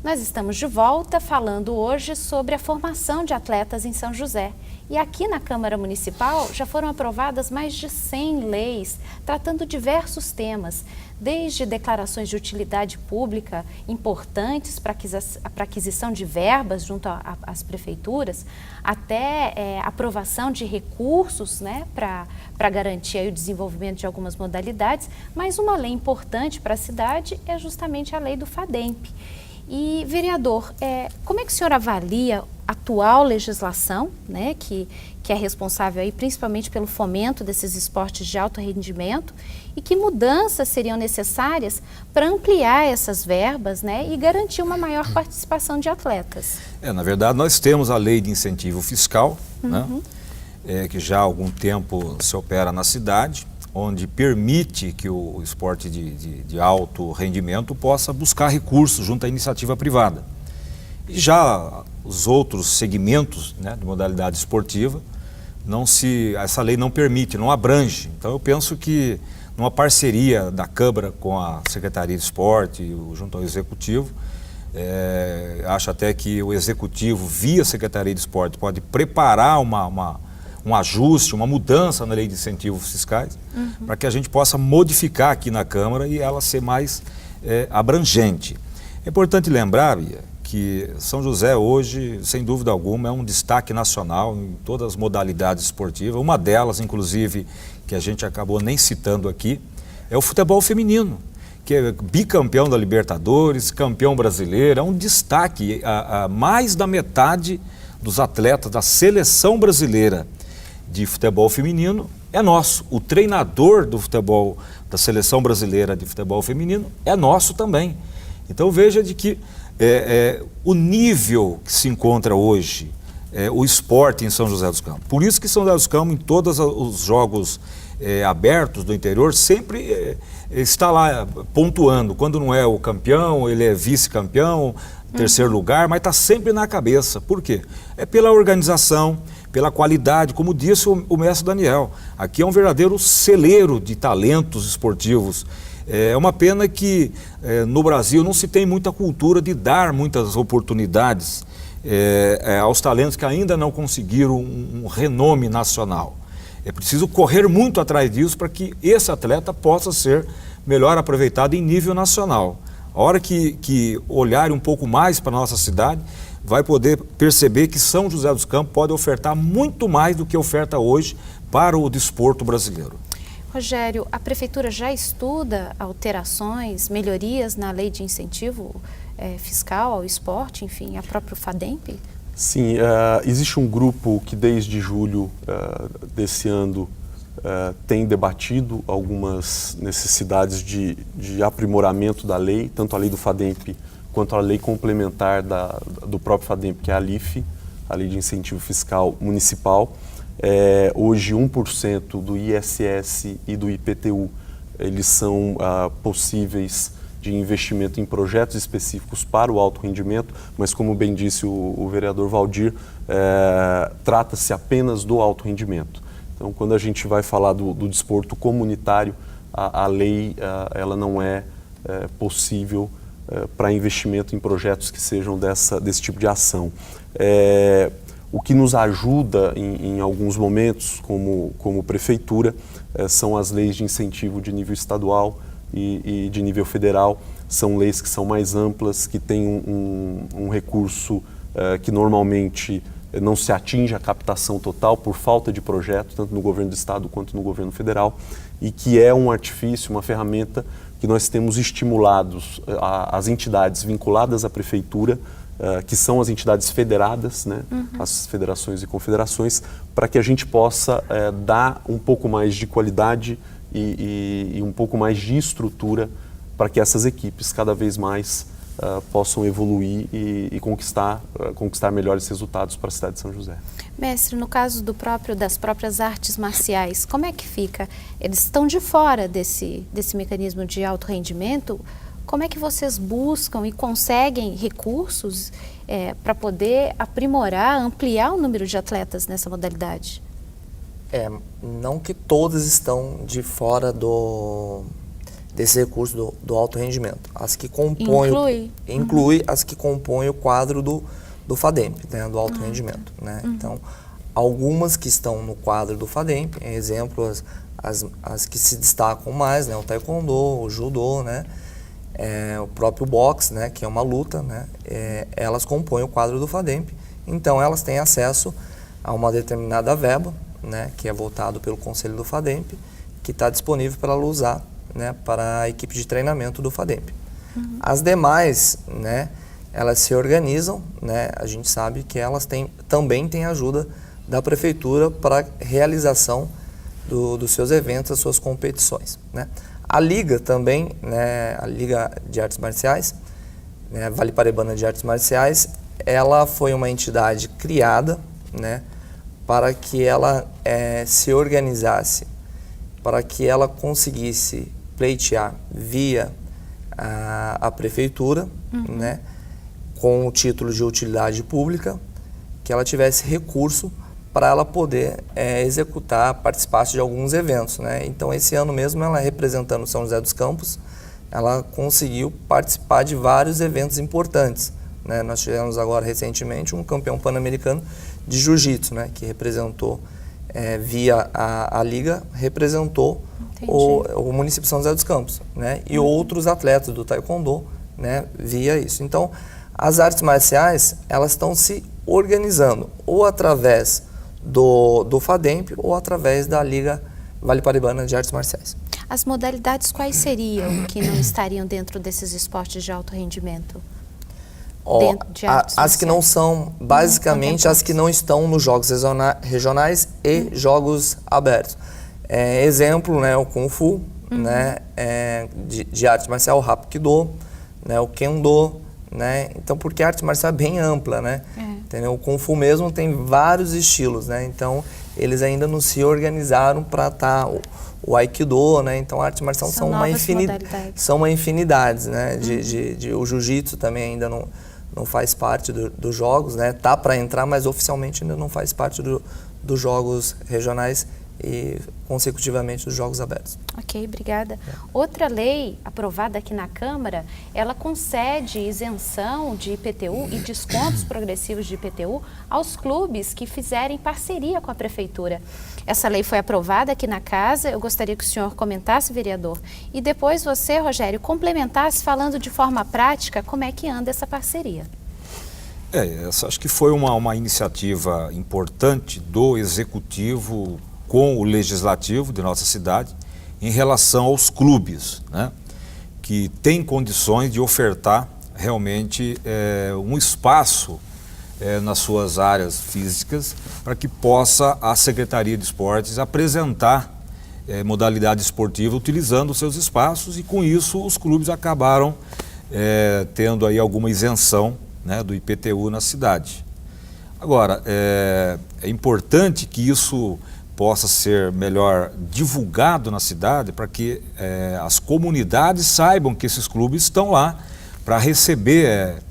Nós estamos de volta falando hoje sobre a formação de atletas em São José. E aqui na Câmara Municipal já foram aprovadas mais de 100 leis tratando diversos temas, desde declarações de utilidade pública importantes para aquisição de verbas junto às prefeituras, até aprovação de recursos, né, para garantir aí o desenvolvimento de algumas modalidades. Mas uma lei importante para a cidade é justamente a lei do FADEMP. E, vereador, como é que o senhor avalia a atual legislação, né, que é responsável aí principalmente pelo fomento desses esportes de alto rendimento, e que mudanças seriam necessárias para ampliar essas verbas, né, e garantir uma maior participação de atletas? Na verdade, nós temos a lei de incentivo fiscal, né, que já há algum tempo se opera na cidade, onde permite que o esporte de alto rendimento possa buscar recursos junto à iniciativa privada. E já os outros segmentos, né, de modalidade esportiva, essa lei não permite, não abrange. Então eu penso que numa parceria da Câmara com a Secretaria de Esporte, junto ao Executivo, acho até que o Executivo, via Secretaria de Esporte, pode preparar um ajuste, uma mudança na lei de incentivos fiscais, para que a gente possa modificar aqui na Câmara e ela ser mais abrangente. É importante lembrar, Bia, que São José hoje, sem dúvida alguma, é um destaque nacional em todas as modalidades esportivas. Uma delas, inclusive, que a gente acabou nem citando aqui, é o futebol feminino, que é bicampeão da Libertadores, campeão brasileiro, é um destaque. Mais da metade dos atletas da seleção brasileira de futebol feminino é nosso. O treinador do futebol, da seleção brasileira de futebol feminino, é nosso também. Então veja de que o nível que se encontra hoje, o esporte em São José dos Campos. Por isso que São José dos Campos, em todos os jogos abertos do interior, sempre está lá pontuando. Quando não é o campeão, ele é vice-campeão, terceiro lugar, mas está sempre na cabeça. Por quê? É pela organização, pela qualidade, como disse o mestre Daniel. Aqui é um verdadeiro celeiro de talentos esportivos. É uma pena que no Brasil não se tem muita cultura de dar muitas oportunidades aos talentos que ainda não conseguiram um renome nacional. É preciso correr muito atrás disso para que esse atleta possa ser melhor aproveitado em nível nacional. A hora que olhar um pouco mais para a nossa cidade, vai poder perceber que São José dos Campos pode ofertar muito mais do que oferta hoje para o desporto brasileiro. Rogério, a Prefeitura já estuda alterações, melhorias na lei de incentivo fiscal ao esporte, enfim, a própria FADEMP? Sim, existe um grupo que desde julho desse ano tem debatido algumas necessidades de aprimoramento da lei, tanto a lei do FADEMP quanto a lei complementar do próprio FADEMP, que é a LIFE, a Lei de Incentivo Fiscal Municipal. Hoje 1% do ISS e do IPTU, eles são possíveis de investimento em projetos específicos para o alto rendimento, mas como bem disse o vereador Valdir, trata-se apenas do alto rendimento. Então quando a gente vai falar do desporto comunitário, a lei ela não é possível para investimento em projetos que sejam desse tipo de ação. O que nos ajuda em alguns momentos, como prefeitura, são as leis de incentivo de nível estadual e de nível federal. São leis que são mais amplas, que têm um recurso que normalmente não se atinge a captação total por falta de projeto, tanto no governo do estado quanto no governo federal, e que é um artifício, uma ferramenta que nós temos estimulados as entidades vinculadas à prefeitura, que são as entidades federadas, né, as federações e confederações, para que a gente possa dar um pouco mais de qualidade e um pouco mais de estrutura para que essas equipes cada vez mais possam evoluir e conquistar melhores resultados para a cidade de São José. Mestre, no caso das próprias artes marciais, como é que fica? Eles estão de fora desse mecanismo de alto rendimento. Como é que vocês buscam e conseguem recursos para poder aprimorar, ampliar o número de atletas nessa modalidade? Não que todos estão de fora desse recurso do alto rendimento. As que compõem inclui as que compõem o quadro do FADEMP, né, do alto rendimento, né? Então, algumas que estão no quadro do FADEMP, exemplo, as que se destacam mais, né, o taekwondo, o judô, né, o próprio boxe, né, que é uma luta, né, elas compõem o quadro do FADEMP. Então, elas têm acesso a uma determinada verba, né, que é voltado pelo Conselho do FADEMP, que está disponível para ela usar, né, para a equipe de treinamento do FADEMP. As demais, né, elas se organizam, né, a gente sabe que elas também têm ajuda da prefeitura para a realização dos seus eventos, das suas competições, né. A Liga também, né, a Liga de Artes Marciais, né, Vale Paraibana de Artes Marciais, ela foi uma entidade criada, né, para que ela se organizasse, para que ela conseguisse pleitear via a prefeitura, né, com o título de utilidade pública, que ela tivesse recurso para ela poder executar, participar de alguns eventos, né? Então, esse ano mesmo, ela representando São José dos Campos, ela conseguiu participar de vários eventos importantes, né? Nós tivemos agora, recentemente, um campeão pan-americano de jiu-jitsu, né? Que representou, via a Liga, representou o município de São José dos Campos, né? E outros atletas do taekwondo, né? Via isso. Então, as artes marciais, elas estão se organizando, ou através do FADEMP ou através da Liga Vale Paraibana de Artes Marciais. As modalidades quais seriam que não estariam dentro desses esportes de alto rendimento? As que não são, basicamente, as que não estão nos jogos regionais e jogos abertos. Exemplo, né, o Kung Fu, né, de arte marcial, o Hapkido, né, o Kendo, né? Então, porque a arte marcial é bem ampla, né? Entendeu? O Kung Fu mesmo tem vários estilos, né? Então, eles ainda não se organizaram para estar o Aikido, né? Então, a arte marcial são uma infinidade, né? O Jiu-Jitsu também ainda não faz parte dos jogos, né? Tá para entrar, mas oficialmente ainda não faz parte dos jogos regionais e, consecutivamente, dos jogos abertos. Ok, obrigada. Outra lei aprovada aqui na Câmara, ela concede isenção de IPTU e descontos progressivos de IPTU aos clubes que fizerem parceria com a Prefeitura. Essa lei foi aprovada aqui na Casa, eu gostaria que o senhor comentasse, vereador, e depois você, Rogério, complementasse falando de forma prática como é que anda essa parceria. Acho que foi uma iniciativa importante do Executivo com o Legislativo de nossa cidade em relação aos clubes, né, que têm condições de ofertar realmente um espaço nas suas áreas físicas para que possa a Secretaria de Esportes apresentar modalidade esportiva utilizando os seus espaços, e com isso os clubes acabaram tendo aí alguma isenção, né, do IPTU na cidade. Agora, é importante que isso possa ser melhor divulgado na cidade para que as comunidades saibam que esses clubes estão lá para receber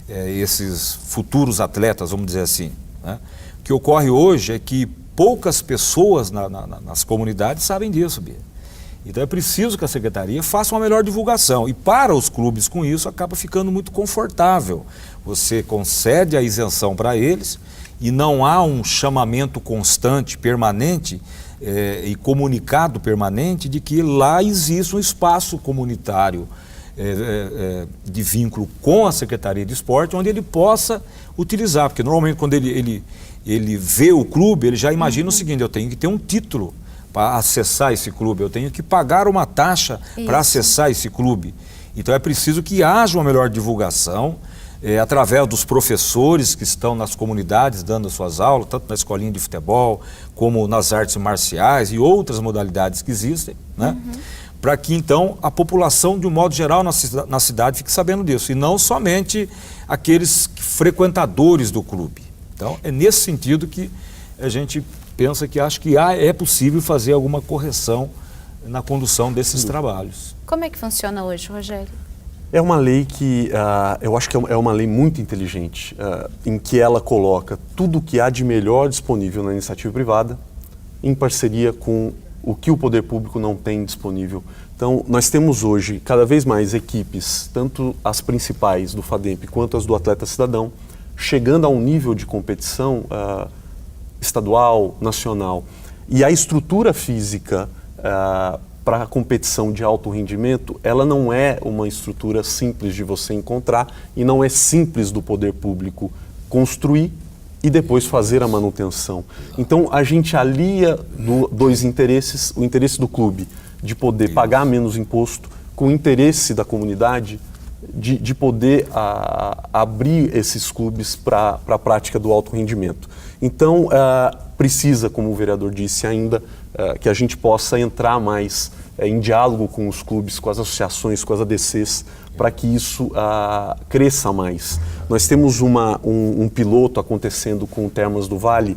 esses futuros atletas, vamos dizer assim, né? O que ocorre hoje é que poucas pessoas nas comunidades sabem disso, Bia. Então é preciso que a Secretaria faça uma melhor divulgação, e para os clubes com isso acaba ficando muito confortável. Você concede a isenção para eles e não há um chamamento constante, permanente e comunicado permanente de que lá existe um espaço comunitário de vínculo com a Secretaria de Esporte, onde ele possa utilizar, porque normalmente quando ele vê o clube, ele já imagina o seguinte: eu tenho que ter um título para acessar esse clube, eu tenho que pagar uma taxa para acessar esse clube. Então é preciso que haja uma melhor divulgação, através dos professores que estão nas comunidades dando as suas aulas, tanto na escolinha de futebol, como nas artes marciais e outras modalidades que existem, né? Para que então a população, de um modo geral, na cidade fique sabendo disso, e não somente aqueles frequentadores do clube. Então é nesse sentido que a gente pensa que acho que é possível fazer alguma correção na condução desses trabalhos. Como é que funciona hoje, Rogério? É uma lei que eu acho que é uma lei muito inteligente, em que ela coloca tudo o que há de melhor disponível na iniciativa privada em parceria com o que o poder público não tem disponível. Então, nós temos hoje cada vez mais equipes, tanto as principais do FADEMP quanto as do Atleta Cidadão, chegando a um nível de competição estadual, nacional. E a estrutura física para a competição de alto rendimento, ela não é uma estrutura simples de você encontrar e não é simples do poder público construir e depois fazer a manutenção. Então, a gente alia dois interesses, o interesse do clube de poder pagar menos imposto com o interesse da comunidade de poder abrir esses clubes para a prática do alto rendimento. Então, precisa, como o vereador disse ainda, que a gente possa entrar mais em diálogo com os clubes, com as associações, com as ADCs, para que isso cresça mais. Nós temos um piloto acontecendo com o Termas do Vale,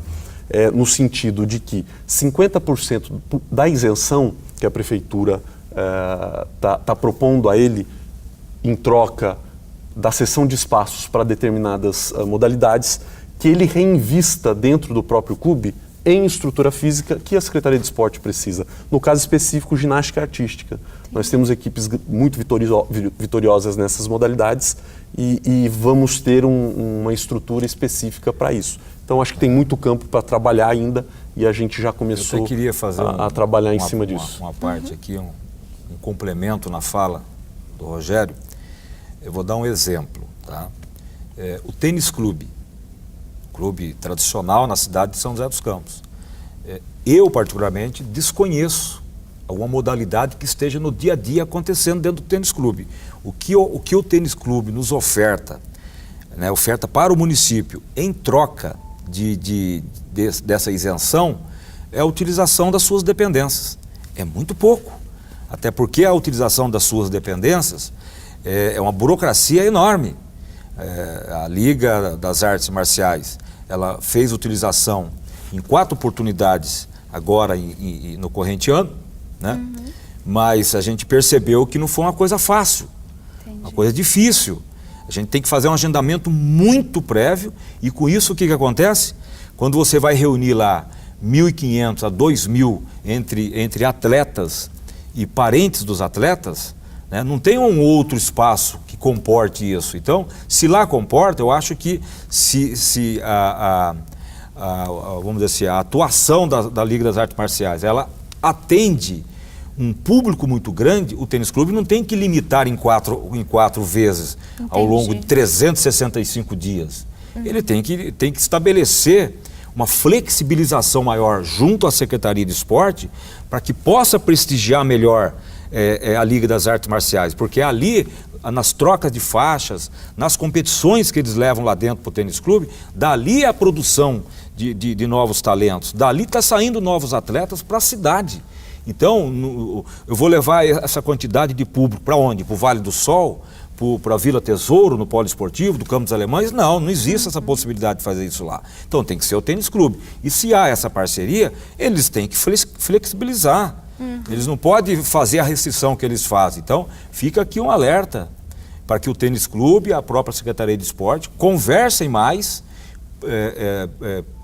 no sentido de que 50% da isenção que a prefeitura está propondo a ele, em troca da cessão de espaços para determinadas modalidades, que ele reinvista dentro do próprio clube em estrutura física que a Secretaria de Esporte precisa. No caso específico, ginástica artística. Nós temos equipes muito vitoriosas nessas modalidades e vamos ter uma estrutura específica para isso. Então, acho que tem muito campo para trabalhar ainda e a gente já começou a trabalhar em cima disso. Uma parte aqui, um complemento na fala do Rogério. Eu vou dar um exemplo. Tá? O tênis clube tradicional na cidade de São José dos Campos. Eu, particularmente, desconheço alguma modalidade que esteja no dia a dia acontecendo dentro do tênis clube. O que o tênis clube nos oferta, né, oferta para o município em troca dessa isenção, é a utilização das suas dependências. É muito pouco, até porque a utilização das suas dependências é uma burocracia enorme. A Liga das Artes Marciais, ela fez utilização em 4 oportunidades agora no corrente ano, né? Mas a gente percebeu que não foi uma coisa fácil, uma coisa difícil. A gente tem que fazer um agendamento muito prévio e com isso o que acontece? Quando você vai reunir lá 1.500 a 2.000 entre atletas e parentes dos atletas, né, não tem um outro espaço que comporte isso. Então, se lá comporta, eu acho que vamos dizer assim, a atuação da Liga das Artes Marciais, ela atende um público muito grande, o tênis clube não tem que limitar em quatro vezes. Entendi. Ao longo de 365 dias. Ele tem que estabelecer uma flexibilização maior junto à Secretaria de Esporte para que possa prestigiar melhor a Liga das Artes Marciais, porque ali, nas trocas de faixas, nas competições que eles levam lá dentro para o tênis clube, dali é a produção de novos talentos, dali está saindo novos atletas para a cidade. Então, eu vou levar essa quantidade de público para onde? Para o Vale do Sol? Para a Vila Tesouro, no Polo Esportivo, do Campo dos Alemães? Não existe essa possibilidade de fazer isso lá. Então tem que ser o tênis clube. E se há essa parceria, eles têm que flexibilizar. Eles não podem fazer a restrição que eles fazem. Então fica aqui um alerta para que o tênis clube e a própria Secretaria de Esporte conversem mais,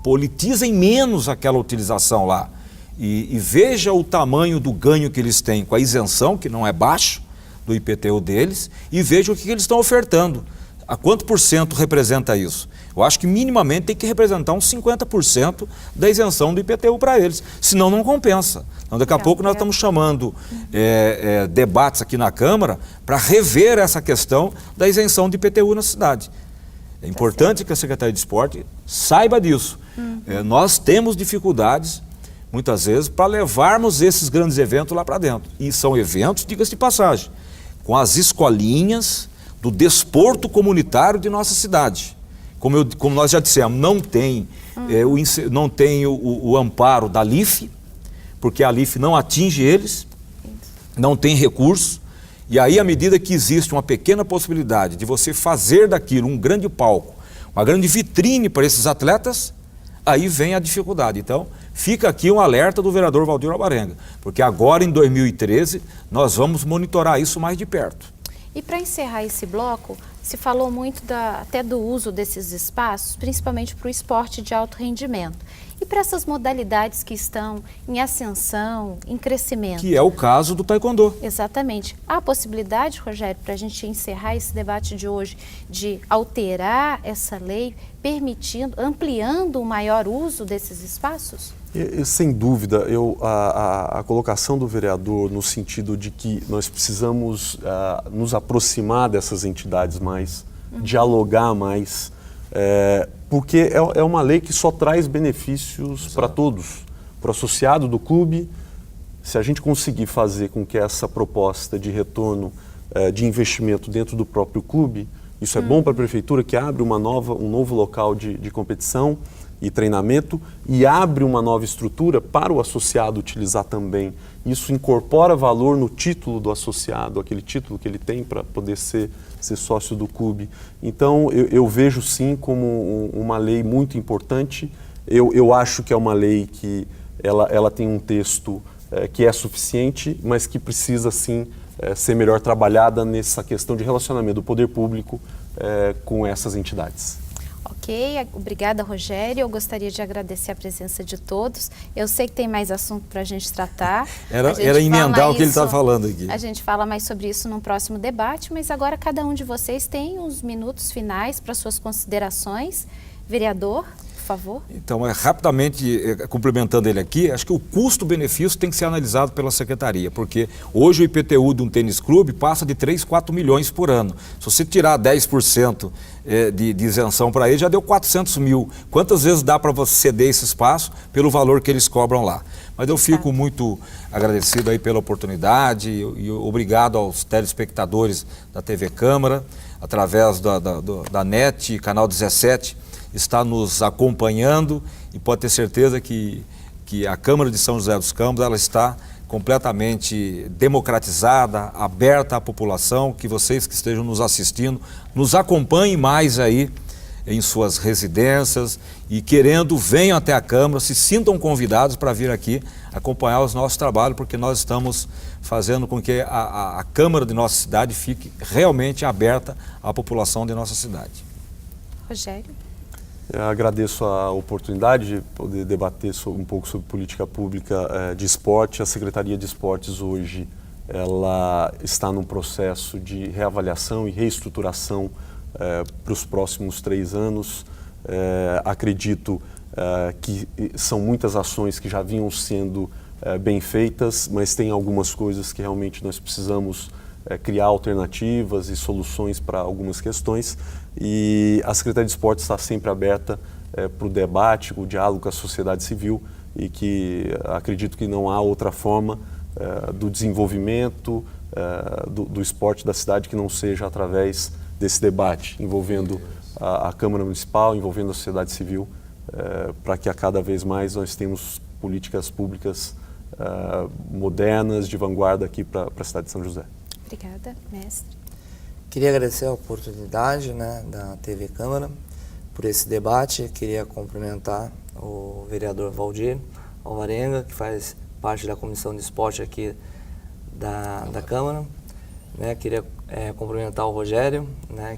politizem menos aquela utilização lá. E veja o tamanho do ganho que eles têm com a isenção, que não é baixo, do IPTU deles, e veja o que eles estão ofertando. A quanto por cento representa isso? Eu acho que minimamente tem que representar uns 50% da isenção do IPTU para eles, senão não compensa. Então daqui a pouco nós estamos chamando debates aqui na Câmara para rever essa questão da isenção do IPTU na cidade. É importante que a Secretaria de Esporte saiba disso. Nós temos dificuldades, muitas vezes, para levarmos esses grandes eventos lá para dentro. E são eventos, diga-se de passagem, com as escolinhas do desporto comunitário de nossa cidade. Como nós já dissemos, não tem o amparo da LIF, porque a LIF não atinge eles, não tem recurso, e aí à medida que existe uma pequena possibilidade de você fazer daquilo um grande palco, uma grande vitrine para esses atletas, aí vem a dificuldade. Então, fica aqui um alerta do vereador Valdir Alvarenga, porque agora em 2013 nós vamos monitorar isso mais de perto. E para encerrar esse bloco, se falou muito até do uso desses espaços, principalmente para o esporte de alto rendimento. E para essas modalidades que estão em ascensão, em crescimento? Que é o caso do taekwondo. Exatamente. Há a possibilidade, Rogério, para a gente encerrar esse debate de hoje, de alterar essa lei, permitindo, ampliando o maior uso desses espaços? Sem dúvida, a colocação do vereador no sentido de que nós precisamos nos aproximar dessas entidades mais, dialogar mais, porque é uma lei que só traz benefícios para todos, para o associado do clube. Se a gente conseguir fazer com que essa proposta de retorno de investimento dentro do próprio clube, isso é bom para a prefeitura, que abre um novo local de competição e treinamento, e abre uma nova estrutura para o associado utilizar também. Isso incorpora valor no título do associado, aquele título que ele tem para poder ser sócio do clube. Então, eu vejo sim como uma lei muito importante. Eu acho que é uma lei que ela tem um texto que é suficiente, mas que precisa sim ser melhor trabalhada nessa questão de relacionamento do poder público com essas entidades. Ok, obrigada, Rogério. Eu gostaria de agradecer a presença de todos. Eu sei que tem mais assunto para a gente tratar. Era emendar o que ele está falando aqui. A gente fala mais sobre isso num próximo debate, mas agora cada um de vocês tem uns minutos finais para suas considerações. Vereador, por favor. Então, rapidamente, complementando ele aqui, acho que o custo-benefício tem que ser analisado pela Secretaria, porque hoje o IPTU de um tênis clube passa de 3, 4 milhões por ano. Se você tirar 10% de isenção para ele, já deu 400 mil. Quantas vezes dá para você ceder esse espaço pelo valor que eles cobram lá? Mas eu fico muito agradecido aí pela oportunidade e obrigado aos telespectadores da TV Câmara, através da NET, Canal 17, está nos acompanhando, e pode ter certeza que a Câmara de São José dos Campos ela está completamente democratizada, aberta à população, que vocês que estejam nos assistindo, nos acompanhem mais aí em suas residências e querendo, venham até a Câmara, se sintam convidados para vir aqui acompanhar os nossos trabalhos, porque nós estamos fazendo com que a Câmara de nossa cidade fique realmente aberta à população de nossa cidade. Rogério. Eu agradeço a oportunidade de poder debater um pouco sobre política pública de esporte. A Secretaria de Esportes hoje ela está num processo de reavaliação e reestruturação para os próximos 3 anos. Acredito que são muitas ações que já vinham sendo bem feitas, mas tem algumas coisas que realmente nós precisamos criar alternativas e soluções para algumas questões, e a Secretaria de Esportes está sempre aberta para o debate, o diálogo com a sociedade civil, e que acredito que não há outra forma do desenvolvimento do esporte da cidade que não seja através desse debate, envolvendo a Câmara Municipal, envolvendo a sociedade civil, para que a cada vez mais nós tenhamos políticas públicas modernas, de vanguarda aqui para a cidade de São José. Obrigada, mestre. Queria agradecer a oportunidade da TV Câmara por esse debate. Queria cumprimentar o vereador Valdir Alvarenga, que faz parte da Comissão de Esporte aqui da Câmara. Queria cumprimentar o Rogério,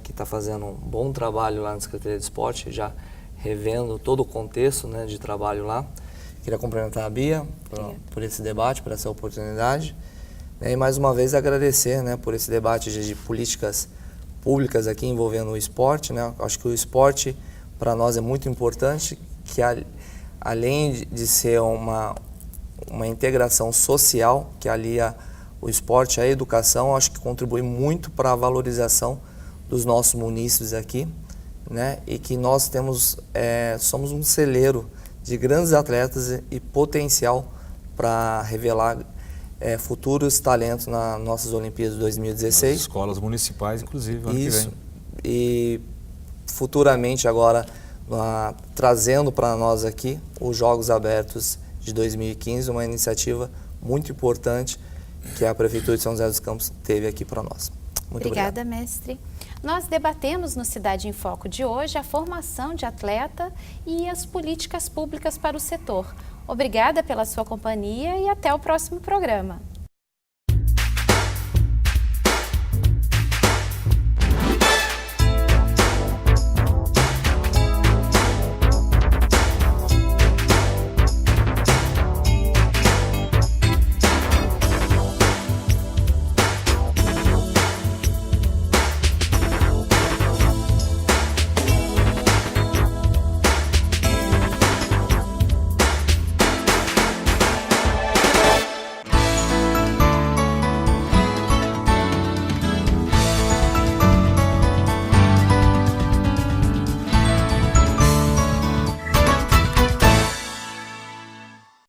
que está fazendo um bom trabalho lá na Secretaria de Esporte, já revendo todo o contexto de trabalho lá. Queria cumprimentar a Bia por esse debate, por essa oportunidade. E mais uma vez agradecer por esse debate de políticas públicas aqui envolvendo o esporte. Acho que o esporte para nós é muito importante, que além de ser uma integração social que alia o esporte à educação, acho que contribui muito para a valorização dos nossos munícipes aqui, e que nós somos um celeiro de grandes atletas e potencial para revelar futuros talentos nas nossas Olimpíadas de 2016. As escolas municipais, inclusive, ano que vem. E futuramente agora trazendo para nós aqui os Jogos Abertos de 2015, uma iniciativa muito importante que a Prefeitura de São José dos Campos teve aqui para nós. Muito Obrigada, obrigado. mestre. Nós debatemos no Cidade em Foco de hoje a formação de atleta e as políticas públicas para o setor. Obrigada pela sua companhia e até o próximo programa.